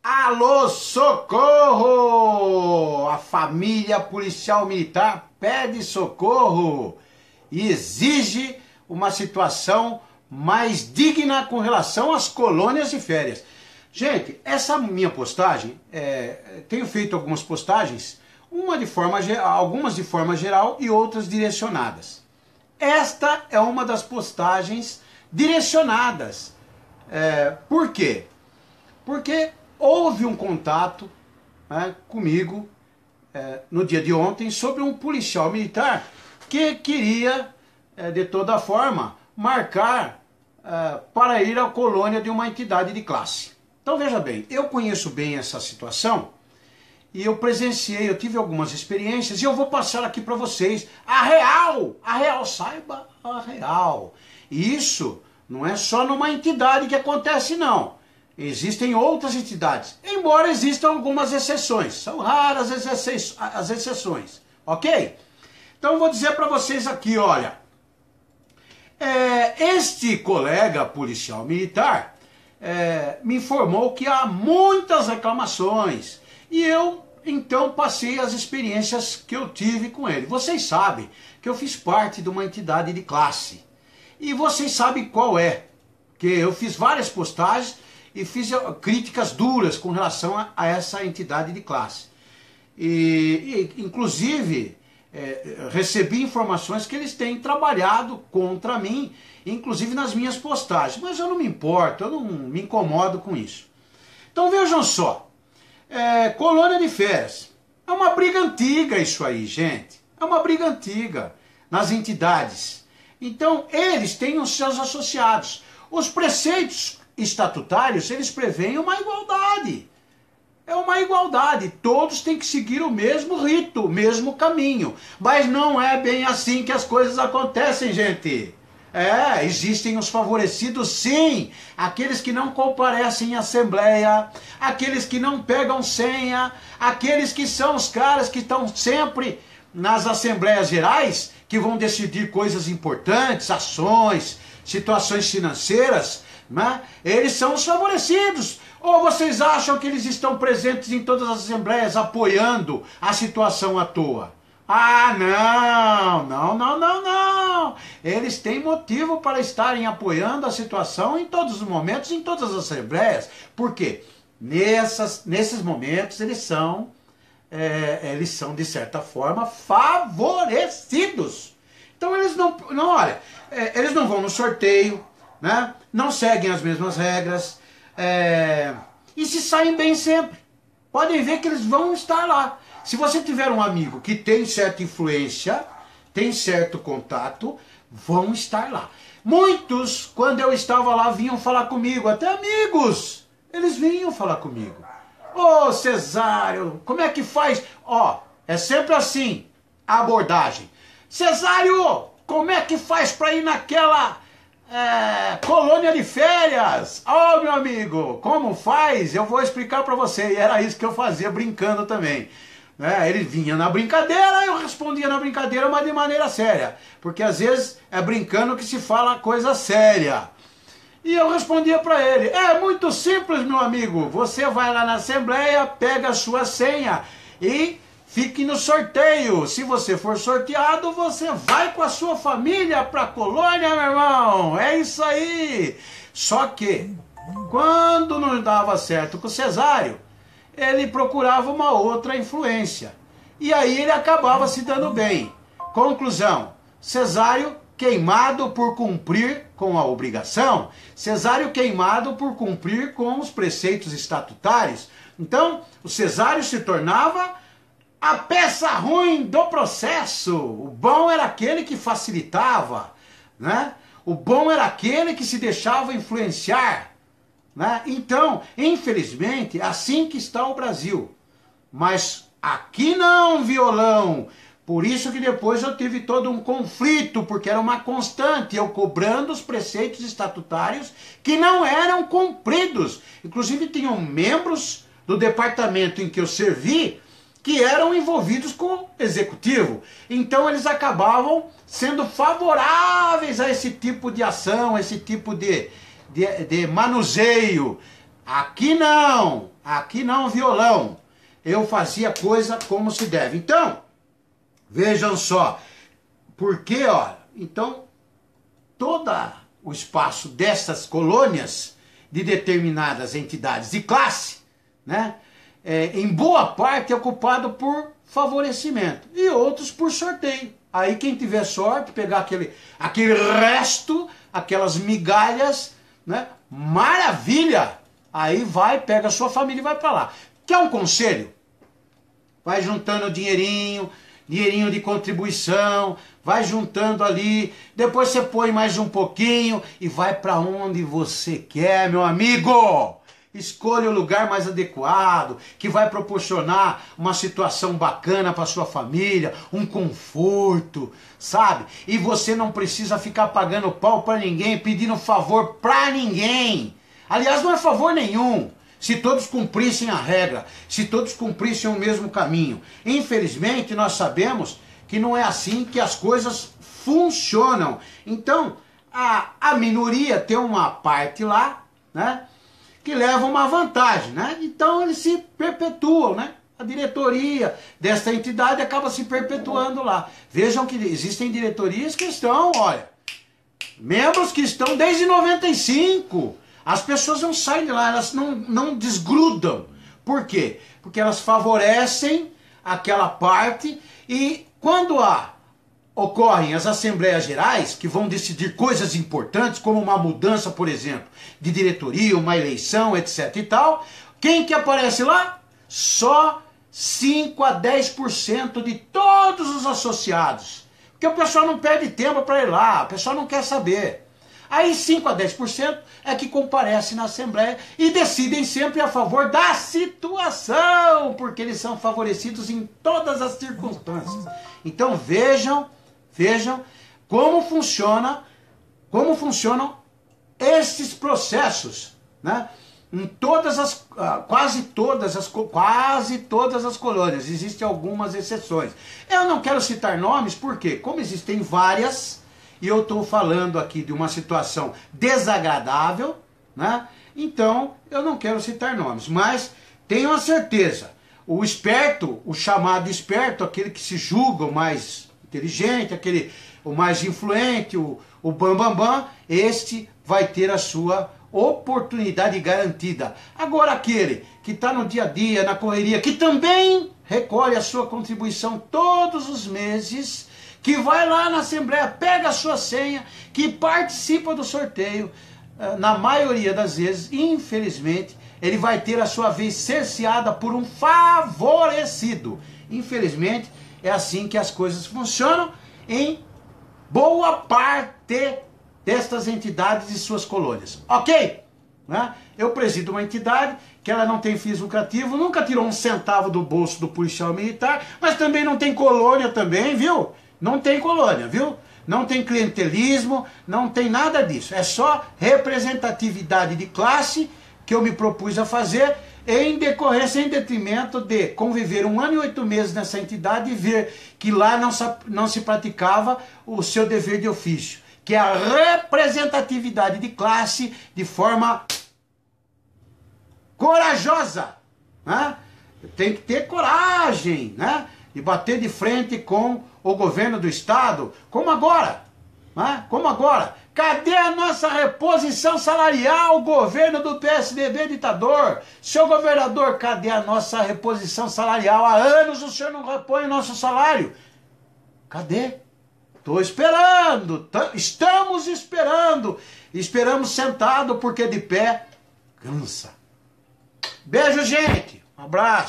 Alô, socorro! A família policial militar pede socorro e exige uma situação mais digna com relação às colônias de férias. Gente, essa minha postagem, tenho feito algumas postagens, algumas de forma geral e outras direcionadas. Esta é uma das postagens direcionadas. Por quê? Porque houve um contato comigo no dia de ontem sobre um policial militar que queria, de toda forma, marcar para ir à colônia de uma entidade de classe. Então veja bem, eu conheço bem essa situação e eu presenciei, eu tive algumas experiências e eu vou passar aqui para vocês a real, saiba a real. E isso não é só numa entidade que acontece não. Existem outras entidades, embora existam algumas exceções. São raras as exceções, ok? Então eu vou dizer para vocês aqui, olha. Este colega policial militar me informou que há muitas reclamações. E eu, então, passei as experiências que eu tive com ele. Vocês sabem que eu fiz parte de uma entidade de classe. E vocês sabem qual é. Que eu fiz várias postagens e fiz críticas duras com relação a essa entidade de classe. Inclusive, recebi informações que eles têm trabalhado contra mim, inclusive nas minhas postagens. Mas eu não me importo, eu não me incomodo com isso. Então vejam só, colônia de férias. É uma briga antiga isso aí, gente. É uma briga antiga nas entidades. Então eles têm os seus associados. Os preceitos estatutários, eles preveem uma igualdade. É uma igualdade, todos têm que seguir o mesmo rito, o mesmo caminho. Mas não é bem assim que as coisas acontecem, gente. Existem os favorecidos, sim. Aqueles que não comparecem em assembleia, aqueles que não pegam senha, aqueles que são os caras que estão sempre nas assembleias gerais, que vão decidir coisas importantes, ações, situações financeiras, né? Eles são os favorecidos. Ou vocês acham que eles estão presentes em todas as assembleias apoiando a situação à toa? Ah, não. Eles têm motivo para estarem apoiando a situação em todos os momentos, em todas as assembleias. Por quê? Nesses momentos eles são, de certa forma, favorecidos. Então eles eles não vão no sorteio, né? Não seguem as mesmas regras, e se saem bem sempre. Podem ver que eles vão estar lá. Se você tiver um amigo que tem certa influência, tem certo contato, vão estar lá. Muitos, quando eu estava lá, vinham falar comigo, até amigos, eles vinham falar comigo. Ô, Cesário, como é que faz? É sempre assim, a abordagem. Cesário, como é que faz para ir naquela colônia de férias? Meu amigo, como faz? Eu vou explicar para você. E era isso que eu fazia, brincando também. Ele vinha na brincadeira, eu respondia na brincadeira, mas de maneira séria. Porque às vezes é brincando que se fala coisa séria. E eu respondia para ele, é muito simples, meu amigo. Você vai lá na assembleia, pega a sua senha e fique no sorteio. Se você for sorteado, você vai com a sua família para a colônia, meu irmão. É isso aí. Só que, quando não dava certo com o Cesário, ele procurava uma outra influência. E aí ele acabava se dando bem. Conclusão, Cesário queimado por cumprir com a obrigação. Cesário queimado por cumprir com os preceitos estatutários. Então, o Cesário se tornava a peça ruim do processo. O bom era aquele que facilitava, né? O bom era aquele que se deixava influenciar, né? Então, infelizmente, é assim que está o Brasil. Mas aqui não, violão. Por isso que depois eu tive todo um conflito, porque era uma constante, eu cobrando os preceitos estatutários que não eram cumpridos. Inclusive, tinham membros do departamento em que eu servi que eram envolvidos com o executivo. Então eles acabavam sendo favoráveis a esse tipo de ação, a esse tipo de manuseio. Aqui não. aqui não violão. Eu fazia coisa como se deve. Então, vejam só, porque, ó, então, todo o espaço dessas colônias de determinadas entidades de classe, né, em boa parte é ocupado por favorecimento e outros por sorteio. Aí quem tiver sorte, pegar aquele resto, aquelas migalhas, né, maravilha! Aí vai, pega a sua família e vai para lá. Quer um conselho? Vai juntando dinheirinho de contribuição, vai juntando ali, depois você põe mais um pouquinho e vai para onde você quer, meu amigo. Escolha o lugar mais adequado, que vai proporcionar uma situação bacana para sua família, um conforto, sabe? E você não precisa ficar pagando pau para ninguém, pedindo favor para ninguém. Aliás, não é favor nenhum. Se todos cumprissem a regra, se todos cumprissem o mesmo caminho. Infelizmente, nós sabemos que não é assim que as coisas funcionam. Então, a minoria tem uma parte lá, né, que leva uma vantagem, né? Então, eles se perpetuam, né? A diretoria desta entidade acaba se perpetuando lá. Vejam que existem diretorias que estão, olha, membros que estão desde 95. As pessoas não saem de lá, elas não desgrudam. Por quê? Porque elas favorecem aquela parte e quando ocorrem as assembleias gerais, que vão decidir coisas importantes, como uma mudança, por exemplo, de diretoria, uma eleição, etc e tal, quem que aparece lá? Só 5 a 10% de todos os associados. Porque o pessoal não perde tempo para ir lá, o pessoal não quer saber. Aí 5 a 10% é que comparece na Assembleia e decidem sempre a favor da situação, porque eles são favorecidos em todas as circunstâncias. Então vejam como funcionam esses processos, né? Em quase todas as colônias, existem algumas exceções. Eu não quero citar nomes, porque como existem várias, e eu estou falando aqui de uma situação desagradável, né? Então eu não quero citar nomes, mas tenham a certeza, o esperto, o chamado esperto, aquele que se julga o mais inteligente, o mais influente, o bambambam, este vai ter a sua oportunidade garantida. Agora aquele que está no dia a dia, na correria, que também recolhe a sua contribuição todos os meses, que vai lá na Assembleia, pega a sua senha, que participa do sorteio, na maioria das vezes, infelizmente, ele vai ter a sua vez cerceada por um favorecido. Infelizmente, é assim que as coisas funcionam em boa parte destas entidades e suas colônias. Ok? Né? Eu presido uma entidade que ela não tem fins lucrativos, nunca tirou um centavo do bolso do policial militar, mas também não tem colônia também, viu? Não tem colônia, viu? Não tem clientelismo, não tem nada disso. É só representatividade de classe que eu me propus a fazer em decorrência, em detrimento de conviver 1 ano e 8 meses nessa entidade e ver que lá não se praticava o seu dever de ofício, que é a representatividade de classe de forma corajosa, né? Tem que ter coragem, né, de bater de frente com o governo do Estado, como agora, né? Como agora. Cadê a nossa reposição salarial, governo do PSDB ditador? Seu governador, cadê a nossa reposição salarial? Há anos o senhor não repõe o nosso salário. Cadê? Estou esperando, estamos esperando. Esperamos sentado porque de pé cansa. Beijo, gente. Um abraço.